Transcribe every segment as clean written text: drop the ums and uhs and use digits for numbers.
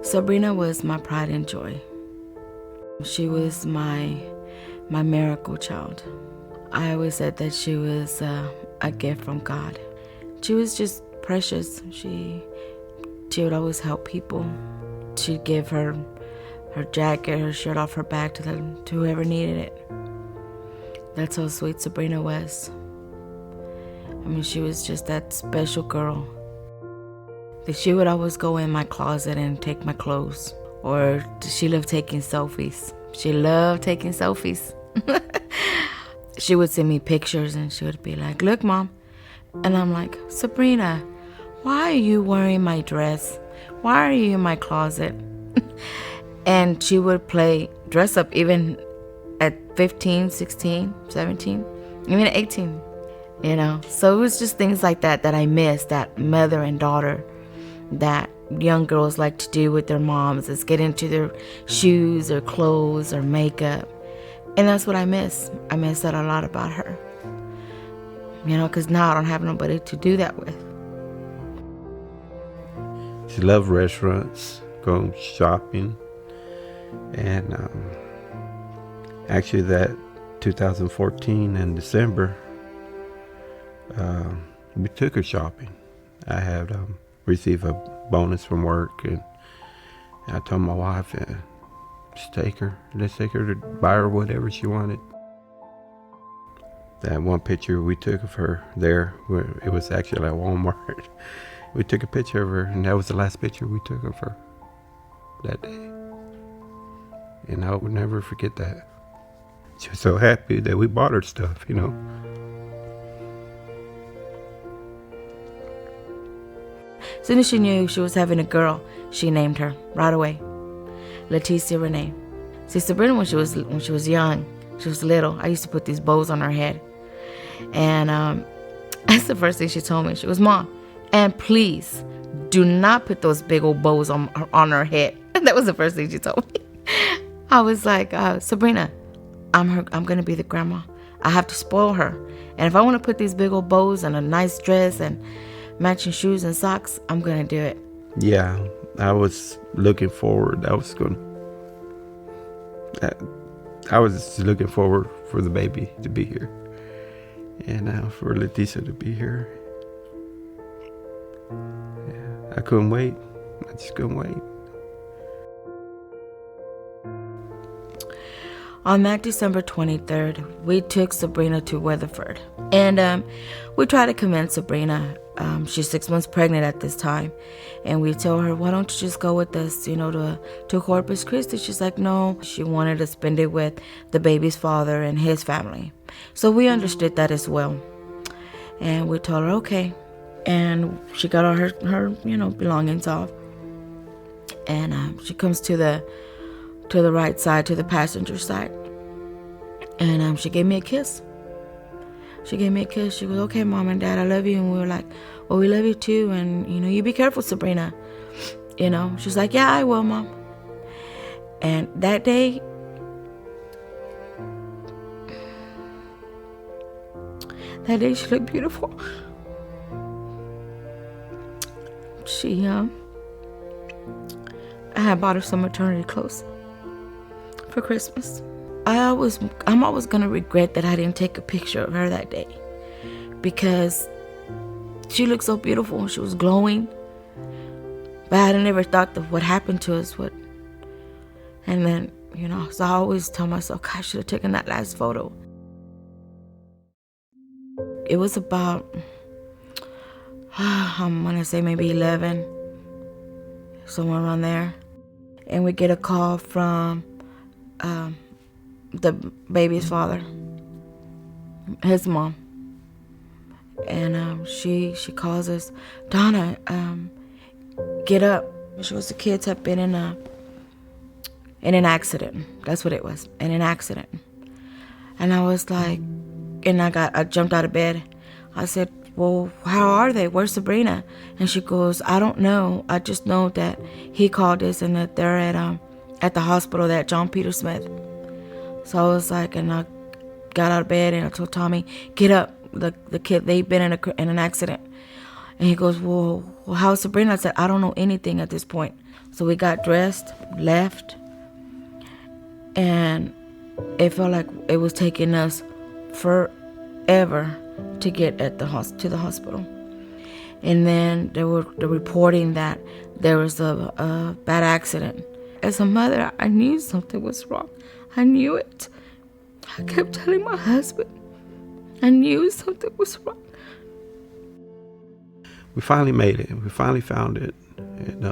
Sabrina was my pride and joy. She was my miracle child. I always said that she was a gift from God. She was just precious. She would always help people. She'd give her jacket, her shirt off her back to whoever needed it. That's how sweet Sabrina was. I mean, she was just that special girl. She would always go in my closet and take my clothes. Or she loved taking selfies. She loved taking selfies. She would send me pictures and she would be like, "Look, Mom." And I'm like, "Sabrina, why are you wearing my dress? Why are you in my closet?" And she would play dress up even at 15, 16, 17, even at 18, So it was just things like that I missed, that mother and daughter that young girls like to do with their moms, is get into their shoes or clothes or makeup. And that's what I miss. I miss that a lot about her. Because now I don't have nobody to do that with. She loved restaurants, going shopping. And actually that 2014 in December, we took her shopping. I had received a bonus from work, and I told my wife, let's take her to buy her whatever she wanted. That one picture we took of her there, it was actually at Walmart. We took a picture of her, and that was the last picture we took of her that day. And I would never forget that. She was so happy that we bought her stuff, As soon as she knew she was having a girl, she named her right away, Leticia Renee. See, Sabrina, when she was young, she was little, I used to put these bows on her head. And that's the first thing she told me. She goes, "Mom, and please do not put those big old bows on her head." That was the first thing she told me. I was like, "Sabrina, I'm going to be the grandma. I have to spoil her. And if I want to put these big old bows and a nice dress and matching shoes and socks, I'm going to do it." Yeah, I was looking forward. I was just looking forward for the baby to be here. And for Leticia to be here. Yeah, I couldn't wait. I just couldn't wait. On that December 23rd, we took Sabrina to Weatherford. And we tried to convince Sabrina. She's 6 months pregnant at this time. And we told her, "Why don't you just go with us, to Corpus Christi?" She's like, no. She wanted to spend it with the baby's father and his family. So we understood that as well. And we told her, okay. And she got all her belongings off. And she comes to the right side, to the passenger side. And she gave me a kiss. She gave me a kiss. She goes, "Okay, Mom and Dad, I love you." And we were like, "Well, we love you too. And, you be careful, Sabrina." She's like, "Yeah, I will, Mom." And that day, she looked beautiful. I had bought her some maternity clothes for Christmas. I'm always going to regret that I didn't take a picture of her that day, because she looked so beautiful. She was glowing. But I never thought that what happened to us would. And then, so I always tell myself, "God, I should have taken that last photo." It was about, I'm going to say maybe 11, somewhere around there. And we get a call from the baby's father, his mom. And she calls us, "Donna, get up." She goes, "The kids have been in an accident." That's what it was, in an accident. And I was like, I jumped out of bed. I said, "Well, how are they? Where's Sabrina?" And she goes, "I don't know. I just know that he called us and that they're at the hospital there at John Peter Smith." So I was like, and I got out of bed and I told Tommy, "Get up. The kid, they've been in an accident." And he goes, well, how's Sabrina?" I said, "I don't know anything at this point." So we got dressed, left, and it felt like it was taking us forever to get to the hospital. And then they were reporting that there was a bad accident. As a mother, I knew something was wrong. I knew it. I kept telling my husband, I knew something was wrong. We finally made it. We finally found it. And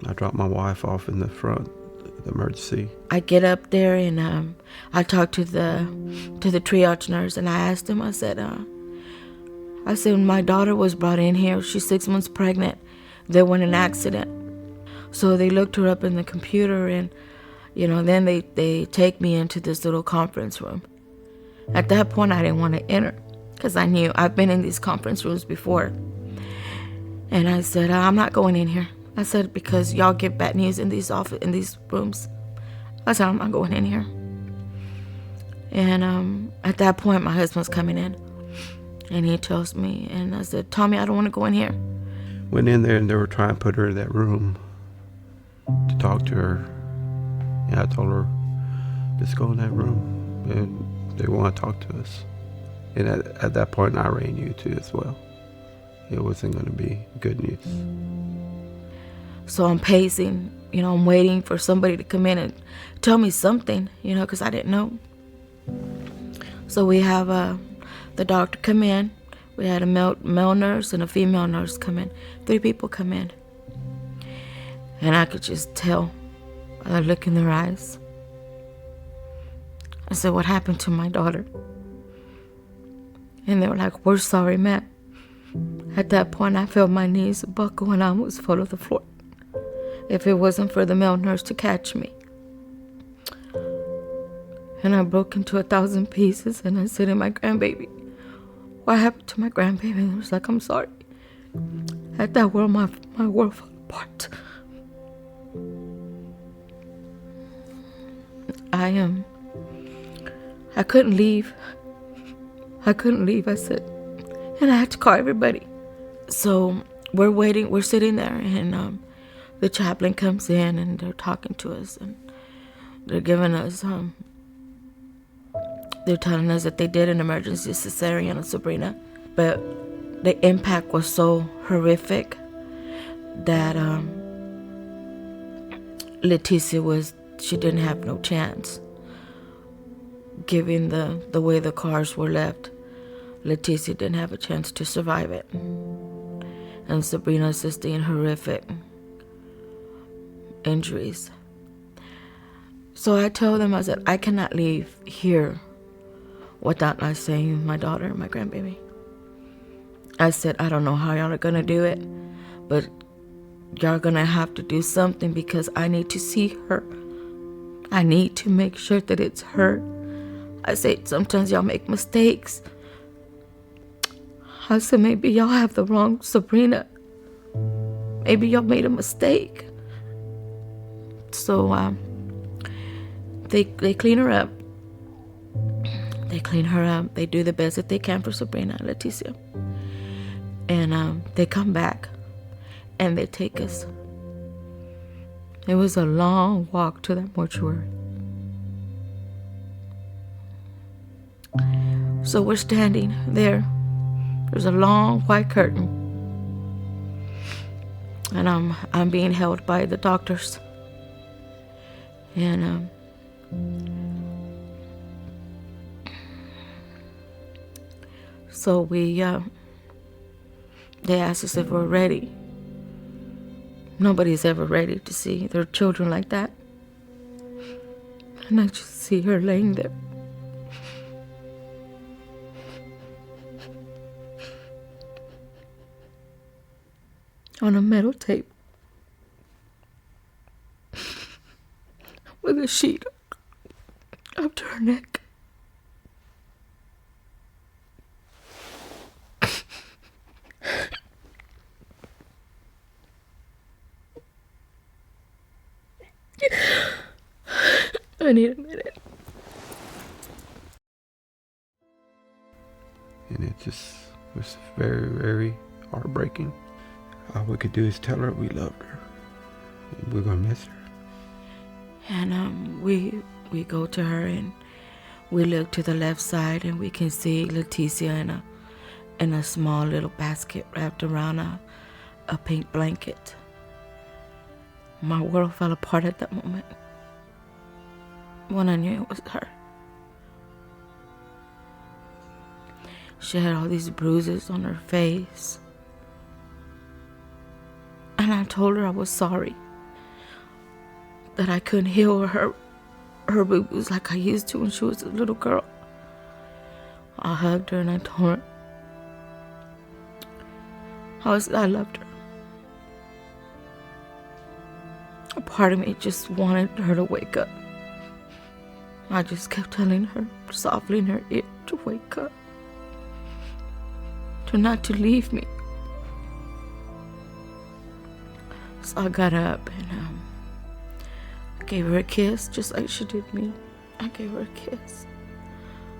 I dropped my wife off in the front, the emergency. I get up there and I talked to the triage nurse, and I asked him, I said, when my daughter was brought in here, she's 6 months pregnant, there was an accident. So they looked her up in the computer, and then they take me into this little conference room. At that point, I didn't want to enter because I knew I've been in these conference rooms before. And I said, I'm not going in here. I said, because y'all give bad news in these rooms. I said, I'm not going in here. And at that point, my husband's coming in, and he tells me, and I said, Tommy, I don't want to go in here. Went in there, and they were trying to put her in that room to talk to her. And I told her, just go in that room, and they want to talk to us. And at that point, I already knew too as well. It wasn't going to be good news. So I'm pacing, I'm waiting for somebody to come in and tell me something, because I didn't know. So we have the doctor come in. We had a male nurse and a female nurse come in. 3 people come in. And I could just tell by the look in their eyes. I said, what happened to my daughter? And they were like, we're sorry, ma'am. At that point, I felt my knees buckle and I almost fell to the floor. If it wasn't for the male nurse to catch me. And I broke into 1,000 pieces, and I said to my grandbaby, what happened to my grandbaby? And I was like, I'm sorry. At that world, my world fell apart. I couldn't leave. I said, and I had to call everybody. So we're sitting there, and the chaplain comes in, and they're talking to us, and they're giving us, they're telling us that they did an emergency cesarean on Sabrina, but the impact was so horrific that Leticia she didn't have no chance. Given the way the cars were left, Leticia didn't have a chance to survive it. And Sabrina sustained horrific injuries. So I told them, I said, I cannot leave here without not seeing my daughter and my grandbaby. I said, I don't know how y'all are gonna do it, but y'all gonna have to do something because I need to see her. I need to make sure that it's her. I said, sometimes y'all make mistakes. I said, maybe y'all have the wrong Sabrina. Maybe y'all made a mistake. So they clean her up. They clean her up. They do the best that they can for Sabrina and Leticia. And they come back and they take us. It was a long walk to that mortuary. So we're standing there. There's a long white curtain. And I'm being held by the doctors. And so they asked us if we're ready. Nobody's ever ready to see their children like that. And I just see her laying there. On a metal table. With a sheet up to her neck. I need a minute. And it just was very, very heartbreaking. All we could do is tell her we loved her. We're gonna miss her. And we go to her and we look to the left side and we can see Leticia in a small little basket wrapped around a pink blanket. My world fell apart at that moment when I knew it was her. She had all these bruises on her face. And I told her I was sorry, that I couldn't heal her boo-boos like I used to when she was a little girl. I hugged her and I told her I loved her. A part of me just wanted her to wake up. I just kept telling her softly in her ear to wake up, to not to leave me. So I got up and I gave her a kiss just like she did me. I gave her a kiss.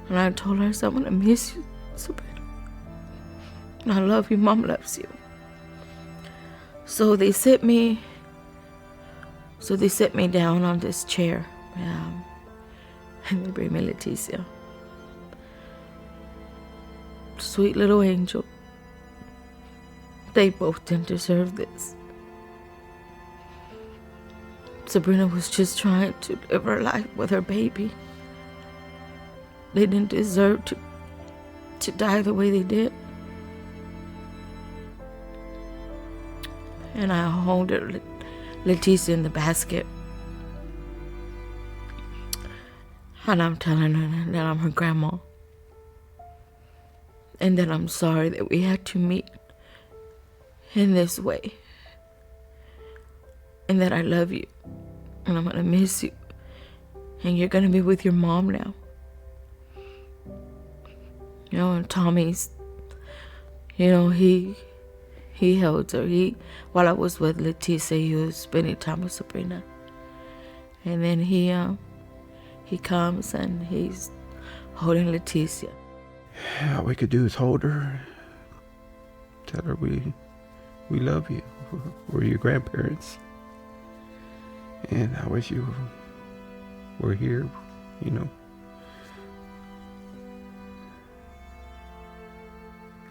And I told her, I'm gonna miss you, Sabrina. And I love you, Mom loves you. So they sit me down on this chair. And they bring me Leticia. Sweet little angel. They both didn't deserve this. Sabrina was just trying to live her life with her baby. They didn't deserve to die the way they did. And I hold her, Leticia, in the basket. And I'm telling her that I'm her grandma. And that I'm sorry that we had to meet in this way. And that I love you. And I'm going to miss you. And you're going to be with your mom now. You know, and Tommy's, you know, he held her. While I was with Leticia, he was spending time with Sabrina. And then he comes and he's holding Leticia. All we could do is hold her, tell her we love you. We're your grandparents. And I wish you were here, you know.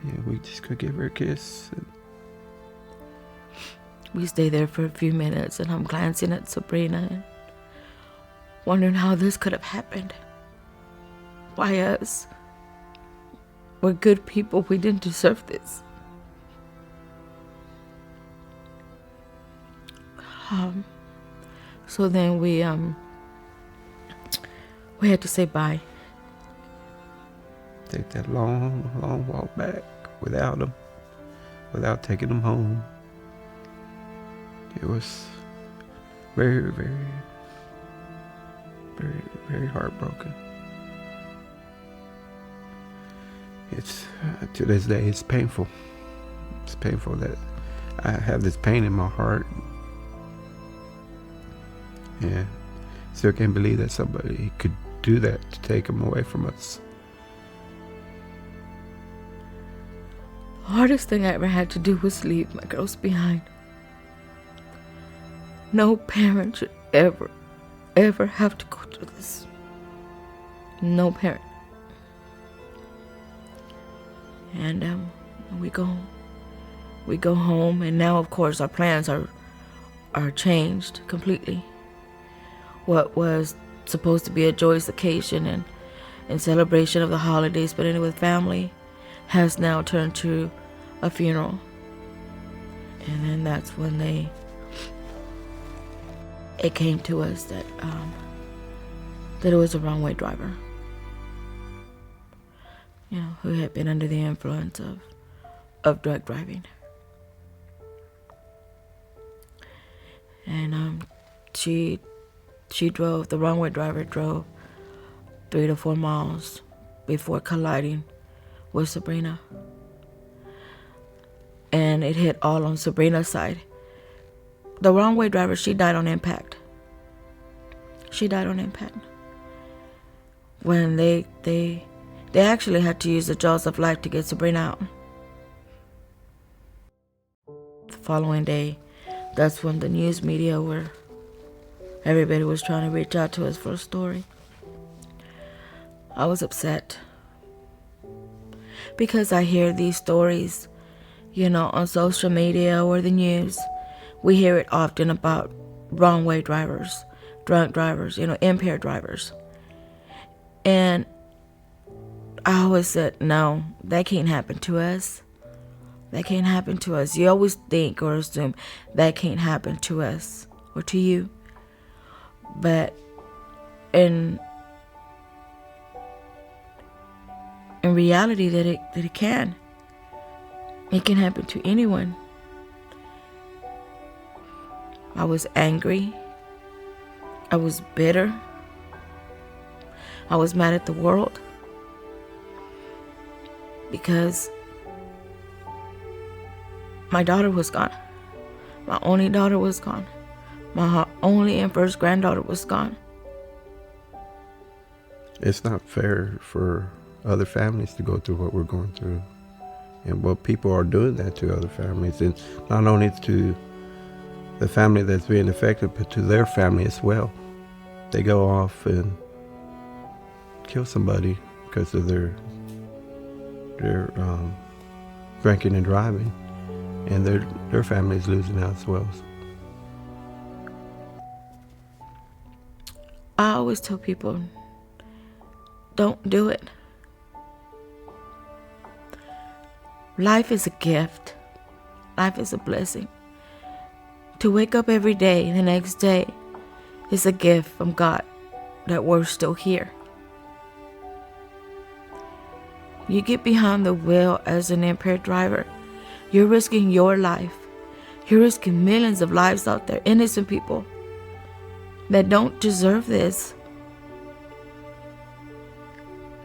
Yeah, we just could give her a kiss. We stay there for a few minutes and I'm glancing at Sabrina and wondering how this could have happened. Why us? We're good people. We didn't deserve this. So then we had to say bye. Take that long walk back without them, without taking them home. It was very, very, very, very heartbroken. It's to this day, it's painful. It's painful that I have this pain in my heart. Yeah, still can't believe that somebody could do that to take them away from us. The hardest thing I ever had to do was leave my girls behind. No parent should ever have to go through this. No parent. And we go home, and now of course our plans are changed completely. What was supposed to be a joyous occasion and in celebration of the holidays, spending it with family, has now turned to a funeral. And then that's when it came to us that it was a wrong-way driver, you know, who had been under the influence of drug driving. And the wrong-way driver drove 3 to 4 miles before colliding with Sabrina. And it hit all on Sabrina's side. The wrong-way driver, she died on impact. She died on impact. When they actually had to use the jaws of life to get Sabrina out. The following day, That's when the news media were, everybody was trying to reach out to us for a story. I was upset because I hear these stories, on social media or the news. We hear it often about wrong way drivers, drunk drivers, impaired drivers. And I always said, no, that can't happen to us. That can't happen to us. You always think or assume that can't happen to us or to you. But in reality, that it can. It can happen to anyone. I was angry. I was bitter. I was mad at the world because my daughter was gone. My only daughter was gone. My only and first granddaughter was gone. It's not fair for other families to go through what we're going through. And what people are doing that to other families, and not only to the family that's being affected, but to their family as well. They go off and kill somebody because of their drinking and driving, and their family is losing out as well. I always tell people, don't do it. Life is a gift. Life is a blessing. To wake up every day, the next day, is a gift from God that we're still here. You get behind the wheel as an impaired driver, you're risking your life. You're risking millions of lives out there, innocent people that don't deserve this.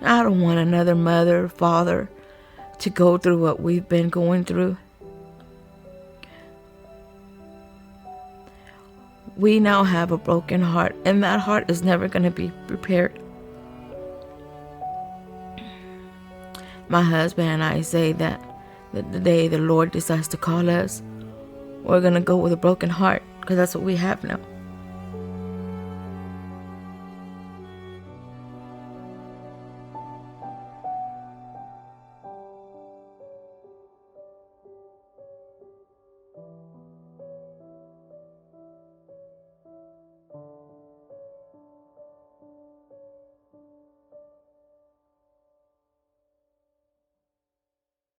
I don't want another mother or father to go through what we've been going through. We now have a broken heart, and that heart is never going to be repaired. My husband and I say that the day the Lord decides to call us, we're going to go with a broken heart, because that's what we have now.